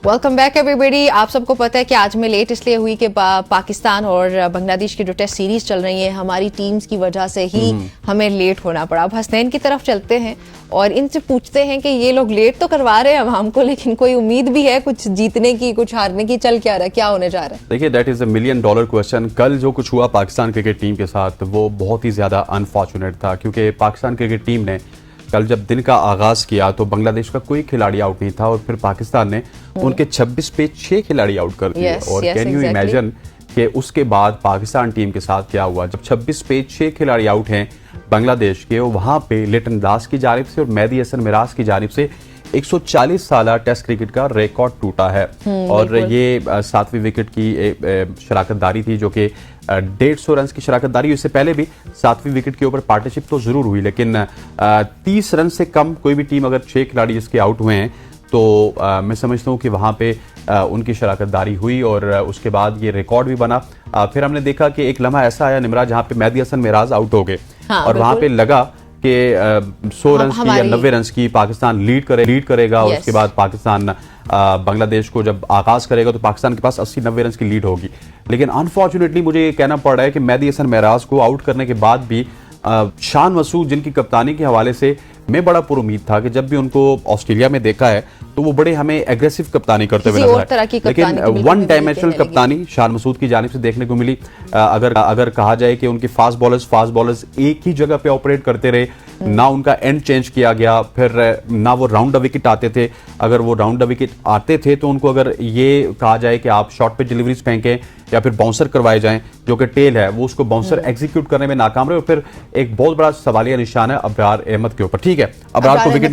Welcome back everybody. आप सबको पता है कि आज मैं लेट इसलिए हुई कि पाकिस्तान और बांग्लादेश की जो टेस्ट सीरीज चल रही है हमारी टीम्स की वजह से ही हमें लेट होना पड़ा। अब हसनैन की तरफ चलते हैं और इनसे पूछते हैं कि ये लोग लेट तो करवा रहे हैं अवाम को, लेकिन कोई उम्मीद भी है कुछ जीतने की, कुछ हारने की? चल क्या रहा है, क्या होने जा रहा है? देखिए, दैट इज $1 मिलियन क्वेश्चन। कल जो कुछ हुआ पाकिस्तान क्रिकेट टीम के साथ वो बहुत ही ज्यादा अनफॉर्चुनेट था, क्योंकि पाकिस्तान क्रिकेट टीम ने कल जब दिन का आगाज किया तो बांग्लादेश का कोई खिलाड़ी आउट नहीं था और फिर पाकिस्तान ने उनके 26 पे 6 खिलाड़ी आउट कर दिए। और कैन यू इमेजिन कि उसके बाद पाकिस्तान टीम के साथ क्या हुआ? जब 26 पे 6 खिलाड़ी आउट हैं बांग्लादेश के, वहां पे लिटन दास की जानिब से और मेहदी हसन मिराज की जानिब से 140 साल टेस्ट क्रिकेट का रिकॉर्ड टूटा है। और ये 7वीं विकेट की शराकतदारी थी, जो कि 150 रन की शराकतदारी। इससे पहले भी 7वीं विकेट के ऊपर पार्टनरशिप तो जरूर हुई, लेकिन 30 रन से कम कोई भी टीम अगर 6 खिलाड़ी इसके आउट हुए हैं तो मैं समझता हूँ कि वहां पे उनकी शराकतदारी हुई और उसके बाद ये रिकॉर्ड भी बना। फिर हमने देखा कि एक लम्हा ऐसा आया निमरा जहां पे मेहदी हसन मिराज आउट हो गए और वहां पे लगा कि 100 रन की या 90 रन की पाकिस्तान लीड करेगा। और उसके बाद पाकिस्तान बांग्लादेश को जब आगाज करेगा तो पाकिस्तान के पास 80-90 रन की लीड होगी। लेकिन अनफॉर्चुनेटली मुझे ये कहना पड़ रहा है कि मेहदी हसन मिराज को आउट करने के बाद भी शान मसूद, जिनकी कप्तानी के हवाले से मैं बड़ा पुरुमीद था कि जब भी उनको ऑस्ट्रेलिया में देखा है तो वो बड़े हमें एग्रेसिव कप्तानी करते हुए नजर आए, लेकिन वन डायमेंशनल कप्तानी शान मसूद की जानिब से देखने को मिली। अगर कहा जाए कि उनके फास्ट बॉलर्स एक ही जगह पे ऑपरेट करते रहे, ना उनका एंड चेंज किया गया, फिर ना वो राउंड द विकेट आते थे। अगर वो राउंड द विकेट आते थे तो उनको अगर ये कहा जाए कि आप शॉर्ट पे डिलीवरीज फेंकें या फिर बाउंसर करवाए जाएं, जो कि टेल है, वो उसको बाउंसर एग्जीक्यूट करने में नाकाम रहे। और फिर एक बहुत बड़ा सवालिया निशान है अबरार अहमद के ऊपर। ठीक है, अबरार को विकेट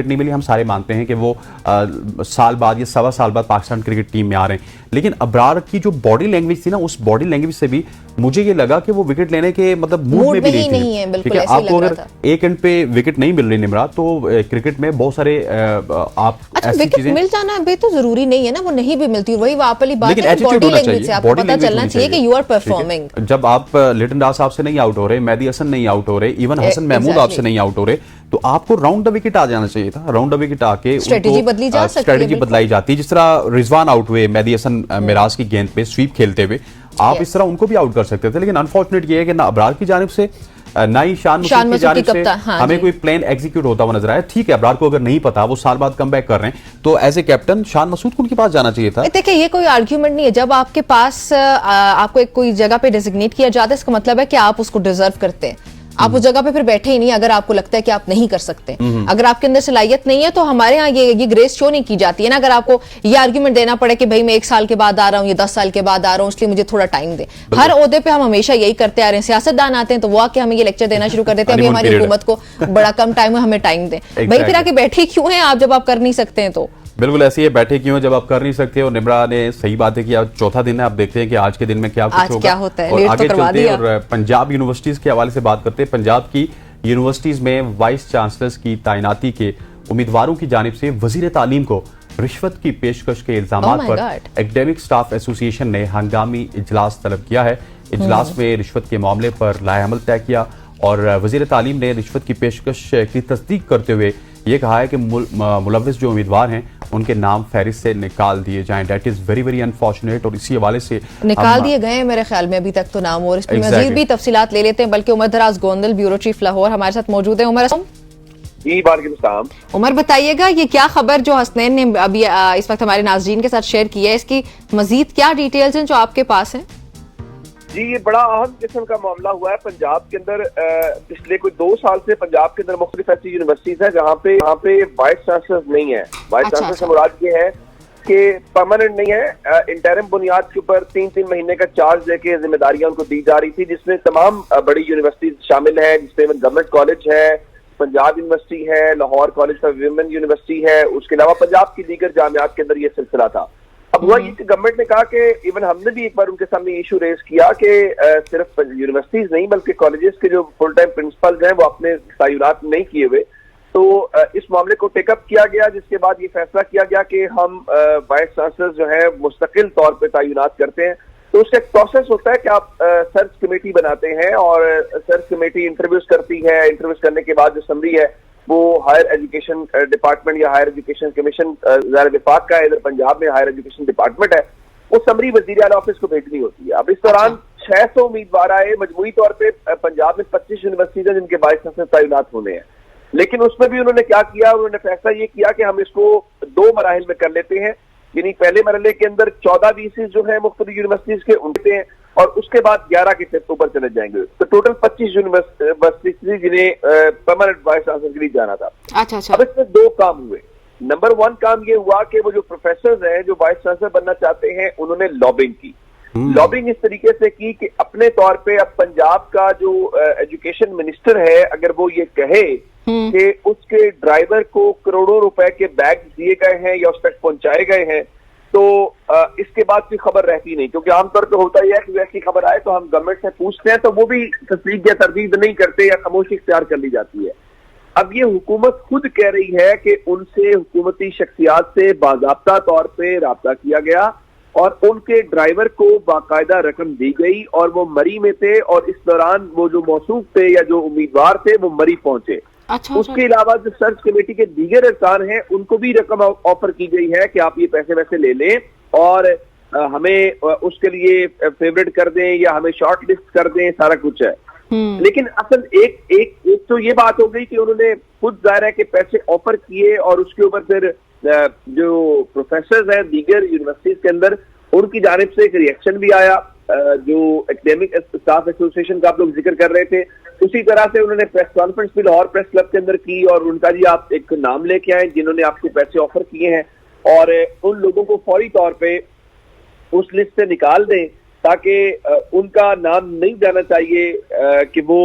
नहीं मिली, हम सारे मानते हैं कि वो साल बाद या सवा साल बाद पाकिस्तान क्रिकेट टीम में आ रहे हैं, लेकिन अबरार की जो बॉडी लैंग्वेज थी ना, उस बॉडी लैंग्वेज से भी मुझे ये लगा कि वो विकेट लेने के मतलब मूड में भी नहीं है। ठीक है, आपको अगर एक एंड पे विकेट नहीं मिल रही निमरा, तो क्रिकेट में बहुत सारे आप ऐसी चीजें मिल जाना भी तो जरूरी नहीं है ना, वो नहीं भी मिलती, वही वाली बात है, बॉडी लैंग्वेज से आपको पता चलना चाहिए कि यू आर परफॉर्मिंग। जब आप लिटन दास आपसे नहीं आउट हो रहे, मेहदी हसन नहीं आउट हो रहे, इवन हसन महमूद आपसे नहीं आउट हो रहे, तो आपको राउंड द विकेट आ जाना चाहिए था। राउंड द विकेट आके स्ट्रेटेजी बदलाई जाती है। जिस तरह रिजवान आउट हुए मेहदी हसन मिराज की गेंद पे स्वीप खेलते हुए, आप इस तरह उनको भी आउट कर सकते थे। लेकिन अनफॉर्चुनेट ये है कि ना अबरार की जानिब से ना ही शान मसूद की जानिब से हमें कोई प्लान एग्जीक्यूट होता हुआ नजर आया। ठीक है, अबरार को अगर नहीं पता, वो साल बाद कम बैक कर रहे हैं, तो as a captain Shan Masood को उनके पास जाना चाहिए था। देखिए, ये कोई आर्ग्यूमेंट नहीं है। जब आपके पास आपको एक कोई जगह पे डेजिग्नेट किया जाता है, इसका मतलब है कि आप उसको डिजर्व करते हैं। आप उस जगह पे फिर बैठे ही नहीं अगर आपको लगता है कि आप नहीं कर सकते। अगर आपके अंदर सलाहियत नहीं है तो हमारे यहाँ ये ग्रेस शो नहीं की जाती है ना। अगर आपको ये आर्ग्यूमेंट देना पड़े कि भाई मैं 1 साल के बाद आ रहा हूँ, ये 10 साल के बाद आ रहा हूँ, इसलिए मुझे थोड़ा टाइम दे। हर ओहदे पे हम हमेशा यही करते आ रहे हैं। सियासतदान आते हैं तो वो आके हमें ये लेक्चर देना शुरू कर देते हैं, अभी हमारी हुकूमत को बड़ा कम टाइम है, हमें टाइम दे। भाई फिर आके बैठे क्यों हैं आप जब आप कर नहीं सकते हैं? तो बिल्कुल ऐसे ही बैठे क्यों जब आप कर नहीं सकते। और निमरा ने सही बात है कि आज चौथा दिन है, आप देखते हैं कि आज के दिन में क्या कुछ होगा, क्या होता है। और आगे चलते हैं और पंजाब यूनिवर्सिटीज के हवाले से बात करते हैं। पंजाब की यूनिवर्सिटीज में वाइस चांसलर्स की तैनाती के उम्मीदवारों की जानिब से वजीर तालीम को रिश्वत की पेशकश के इल्जामात पर एकेडमिक स्टाफ एसोसिएशन ने हंगामी इजलास तलब किया है। इजलास में रिश्वत के मामले पर लाएअमल तय किया और वजीर तालीम ने रिश्वत की पेशकश की तस्दीक करते हुए ये कहा है कि मुलव्विस जो उम्मीदवार हैं उनके नाम फहरिस्त से निकाल दिए जाएं। That is very very unfortunate. और इसी हवाले से निकाल दिए गए मेरे ख्याल में अभी तक तो नाम, और इसमें मजीद भी तफसीलात ले लेते हैं। बल्कि उमर दराज गोंदल, ब्यूरो चीफ लाहौर, हमारे साथ मौजूद है। उमर जी, वालेकुम। उमर बताइएगा, ये क्या खबर जो हसनैन ने अभी इस वक्त हमारे नाज़रीन के साथ शेयर की है, इसकी मजीद क्या डिटेल्स हैं जो आपके पास हैं? जी, ये बड़ा अहम किस्म का मामला हुआ है पंजाब के अंदर। पिछले कोई 2 साल से पंजाब के अंदर मुख्तलिफ ऐसी यूनिवर्सिटीज है जहाँ पे वाइस चांसलर नहीं है। वाइस चांसलर से मुराद ये है कि परमानेंट नहीं है, इंटरिम बुनियाद के ऊपर 3-3 महीने का चार्ज लेके जिम्मेदारियां उनको दी जा रही थी, जिसमें तमाम बड़ी यूनिवर्सिटीज शामिल है, जिसमें गवर्नमेंट कॉलेज है, पंजाब यूनिवर्सिटी है, Lahore college for women university है, उसके अलावा पंजाब की दीगर जामियात के अंदर ये सिलसिला था। अब हुआ ये कि गवर्नमेंट ने कहा कि इवन हमने भी एक बार उनके सामने इशू रेज किया कि सिर्फ यूनिवर्सिटीज नहीं बल्कि कॉलेजेस के जो फुल टाइम प्रिंसिपल्स हैं वो अपने तयनात नहीं किए हुए। तो इस मामले को टेकअप किया गया, जिसके बाद ये फैसला किया गया कि हम वाइस चांसलर जो है मुस्तकिल तौर पर तयनात करते हैं। तो उसका एक प्रोसेस होता है कि आप सर्च कमेटी बनाते हैं और सर्च कमेटी इंटरव्यूज करती है। इंटरव्यूज करने के बाद जो समरी है वो हायर एजुकेशन डिपार्टमेंट या हायर एजुकेशन कमीशन विफाक का इधर पंजाब में हायर एजुकेशन डिपार्टमेंट है, वो समरी वजीर आला ऑफिस को भेजनी होती है। अब इस दौरान 600 उम्मीदवार आए, मजमूई तौर पे पंजाब में 25 यूनिवर्सिटीज जिनके वाइस चांसलर तैनात होने हैं, लेकिन उसमें भी उन्होंने क्या किया, उन्होंने फैसला ये किया कि हम इसको 2 मराहिल में कर लेते हैं। यानी पहले मरहले के अंदर 14 वीसीज जो है मुख्तलिफ यूनिवर्सिटीज के उनके हैं और उसके बाद 11 के स्टेप ऊपर चले जाएंगे, तो टोटल 25 यूनिवर्सिटीज जिन्हें परमानेंट वाइस चांसलर के लिए जाना था। अच्छा। अब इसमें 2 काम हुए। नंबर 1 काम ये हुआ कि वो जो प्रोफेसर हैं जो वाइस चांसलर बनना चाहते हैं, उन्होंने लॉबिंग की। लॉबिंग इस तरीके से की कि अपने तौर पे अब पंजाब का जो एजुकेशन मिनिस्टर है, अगर वो ये कहे कि उसके ड्राइवर को करोड़ों रुपए के बैग दिए गए हैं या उस तक पहुंचाए गए हैं, तो इसके बाद कोई खबर रहती नहीं, क्योंकि आमतौर पर होता ही है कि वैसी खबर आए तो हम गवर्नमेंट से पूछते हैं, तो वो भी तस्दीक या तरदीद नहीं करते या खामोशी इख्तियार कर ली जाती है। अब ये हुकूमत खुद कह रही है कि उनसे हुकूमती शख्सियात से बाज़ाब्ता तौर पे राब्ता किया गया और उनके ड्राइवर को बाकायदा रकम दी गई और वो मरी में थे, और इस दौरान वो जो मौसूफ थे या जो उम्मीदवार थे वो मरी पहुंचे। उसके अलावा जो सर्च कमेटी के दीगर अरकान हैं उनको भी रकम ऑफर की गई है कि आप ये पैसे वैसे ले लें और हमें उसके लिए फेवरेट कर दें या हमें शॉर्ट लिस्ट कर दें, सारा कुछ है। लेकिन असल एक तो ये बात हो गई कि उन्होंने खुद जाहिर है कि पैसे ऑफर किए और उसके ऊपर फिर जो प्रोफेसर हैं दीगर यूनिवर्सिटीज के अंदर, उनकी जानिब से एक रिएक्शन भी आया। जो एकेडमिक स्टाफ एसोसिएशन का आप लोग जिक्र कर रहे थे, उसी तरह से उन्होंने प्रेस कॉन्फ्रेंस भी लाहौर प्रेस क्लब के अंदर की और उनका जी आप एक नाम लेके आए जिन्होंने आपको पैसे ऑफर किए हैं और उन लोगों को फौरी तौर पे उस लिस्ट से निकाल दें ताकि उनका नाम नहीं जाना चाहिए कि वो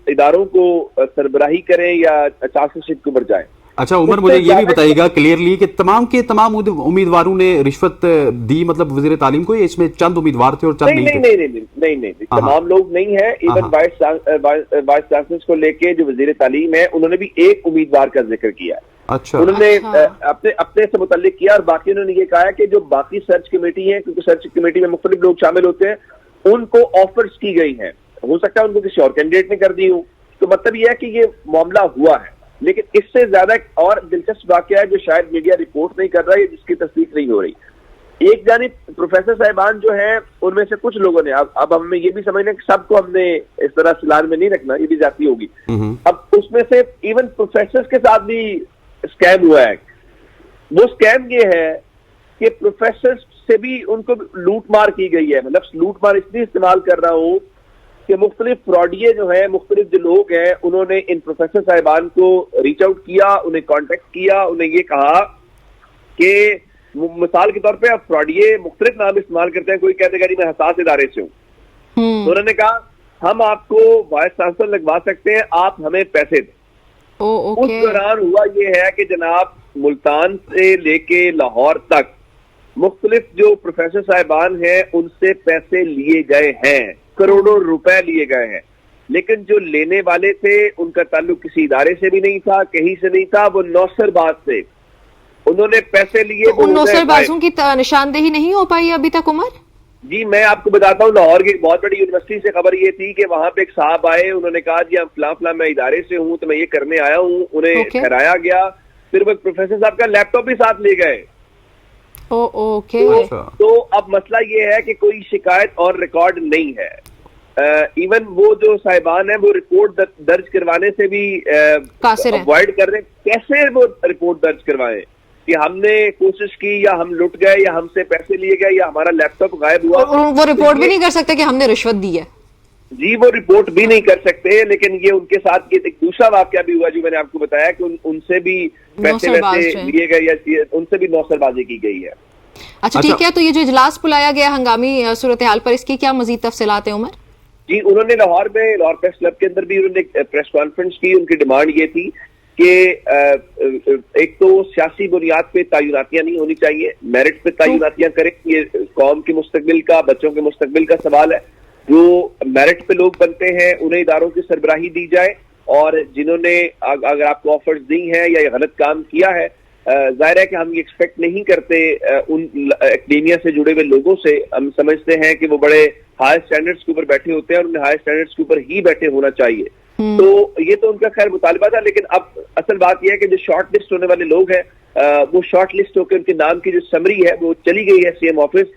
इदारों को सरबराही करें या चांसलरशिप के ऊपर जाए। अच्छा उमर, मुझे ये भी बताइएगा क्लियरली कि तमाम के तमाम उम्मीदवारों ने रिश्वत दी, मतलब वजीर तालीम को, इसमें चंद उम्मीदवार थे और चंद नहीं, तमाम लोग नहीं है। इवन वाइस चांसलर को लेके जो वजीर तालीम है उन्होंने भी एक उम्मीदवार का जिक्र किया। अच्छा, उन्होंने अपने से मुतल्लिक किया और बाकी उन्होंने ये कहा है कि जो बाकी सर्च कमेटी है, क्योंकि सर्च कमेटी में मुख्तलिफ लोग शामिल होते हैं, उनको ऑफर्स की गई है, हो सकता है उनको किसी और कैंडिडेट ने कर दी हो। तो मतलब यह है कि ये मामला हुआ है, लेकिन इससे ज्यादा और दिलचस्प वाकया है जो शायद मीडिया रिपोर्ट नहीं कर रहा है, जिसकी तस्दीक नहीं हो रही। एक जानिब प्रोफेसर साहिबान जो है उनमें से कुछ लोगों ने, अब हमें ये भी समझना कि सबको हमने इस तरह सिलान में नहीं रखना, ये भी जाती होगी। अब उसमें से इवन प्रोफेसर के साथ भी स्कैम हुआ है। वो स्कैम ये है कि प्रोफेसर से भी उनको लूट मार की गई है। मतलब लूट मार इसलिए इस्तेमाल कर रहा हूं कि मुख्तलिफ फ्रॉडिये जो है, मुख्तलिफ जो लोग हैं, उन्होंने इन प्रोफेसर साहिबान को रीच आउट किया, उन्हें कॉन्टेक्ट किया, उन्हें ये कहा कि मिसाल के तौर पे अब फ्रॉडिये मुख्तलिफ नाम इस्तेमाल करते हैं। कोई कहते हैं कि मैं हसास इदारे से हूँ, तो उन्होंने कहा हम आपको वाइस चांसलर लगवा सकते हैं, आप हमें पैसे दें। उस दौरान हुआ ये है कि जनाब मुल्तान से लेके लाहौर तक मुख्तलिफ जो प्रोफेसर साहिबान हैं उनसे पैसे लिए गए हैं, करोड़ों रुपए लिए गए हैं, लेकिन जो लेने वाले थे उनका ताल्लुक किसी इदारे से भी नहीं था, कहीं से नहीं था, वो नौसरबाज से उन्होंने पैसे लिए। तो उन नौसरबाजों की निशानदेही नहीं हो पाई अभी तक उमर? जी मैं आपको बताता हूँ, लाहौर की एक बहुत बड़ी यूनिवर्सिटी से खबर ये थी कि वहां पे एक साहब आए, उन्होंने कहा जी हम फला मैं इदारे से हूँ तो मैं ये करने आया हूँ, उन्हें ठहराया गया, फिर वो प्रोफेसर साहब का लैपटॉप भी साथ ले गए। तो अब मसला ये है कि कोई शिकायत और रिकॉर्ड नहीं है। इवन वो जो साहिबान है वो रिपोर्ट दर्ज करवाने से भी अवॉइड कर रहे हैं। कैसे वो रिपोर्ट दर्ज करवाएं कि हमने कोशिश की या हम लुट गए या हमसे पैसे लिए गए या हमारा लैपटॉप गायब हुआ? वो रिपोर्ट भी नहीं कर सकते कि हमने रिश्वत दी है। जी वो रिपोर्ट भी नहीं कर सकते, लेकिन ये उनके साथ ये एक दूसरा वाकया भी हुआ जो मैंने आपको बताया कि उनसे भी पैसे वैसे लिए गए या उनसे भी नौसरबाजी की गई है। अच्छा ठीक है, तो ये जो इजलास बुलाया गया हंगामी सूरत हाल पर, इसकी क्या मजीद तफसीलात है उमर? जी उन्होंने लाहौर प्रेस क्लब के अंदर भी उन्होंने प्रेस कॉन्फ्रेंस की। उनकी डिमांड ये थी कि एक तो सियासी बुनियाद पे तयनातियां नहीं होनी चाहिए, मेरिट पे तयनातियां करें। ये कौम के मुस्तकबिल का, बच्चों के मुस्तकबिल का सवाल है। जो मेरिट पे लोग बनते हैं उन्हें इदारों की सरबराही दी जाए, और जिन्होंने अगर आपको ऑफर्स दी हैं या गलत काम किया है, जाहिर है कि हम ये एक्सपेक्ट नहीं करते उन एकेडेमिया से जुड़े हुए लोगों से। हम समझते हैं कि वो बड़े हाई स्टैंडर्ड्स के ऊपर बैठे होते हैं और उन्हें हाई स्टैंडर्ड्स के ऊपर ही बैठे होना चाहिए। तो ये तो उनका खैर मुतालबा था, लेकिन अब असल बात यह है कि जो शॉर्ट लिस्ट होने वाले लोग हैं वो शॉर्ट लिस्ट होकर उनके नाम की जो समरी है वो चली गई है सीएम ऑफिस,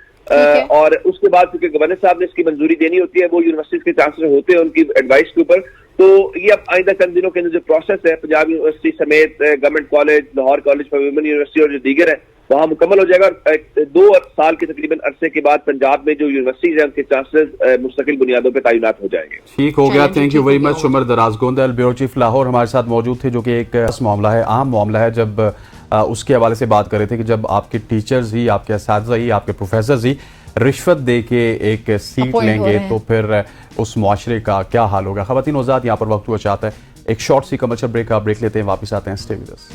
और उसके बाद क्योंकि गवर्नर साहब ने इसकी मंजूरी देनी होती है, वो यूनिवर्सिटीज के चांसलर होते हैं उनकी एडवाइस के ऊपर। तो ये अब आइंदा चंद दिनों के अंदर जो प्रोसेस है पंजाब यूनिवर्सिटी समेत government college, Lahore college for women university और जो दीगर है वहां मुकम्मल हो जाएगा। और 2 साल के तकरीबन अरसे के बाद पंजाब में जो यूनिवर्सिटीज है उनके चांसलर मुस्तकिल बुनियादों पर तैनात हो जाएंगे। ठीक हो गया, चलिए, थैंक यू ठीक वेरी हो मच। उमर दराज गोंदल, ब्यूरो चीफ लाहौर हमारे साथ मौजूद थे, जो कि एक मामला है, आम मामला है, जब उसके हवाले से बात कर रहे थे कि जब आपके टीचर्स ही, आपके असातिज़ा ही, आपके प्रोफेसर्स ही रिश्वत दे के एक सीट Appoint हो लेंगे रहे हैं। तो फिर उस मुआशरे का क्या हाल होगा। ख़वातीन औज़ात, यहाँ पर वक्त हुआ चाहता है एक शॉर्ट सी कमर्शियल ब्रेक का ब्रेक लेते हैं, वापस आते हैं, स्टे विद अस।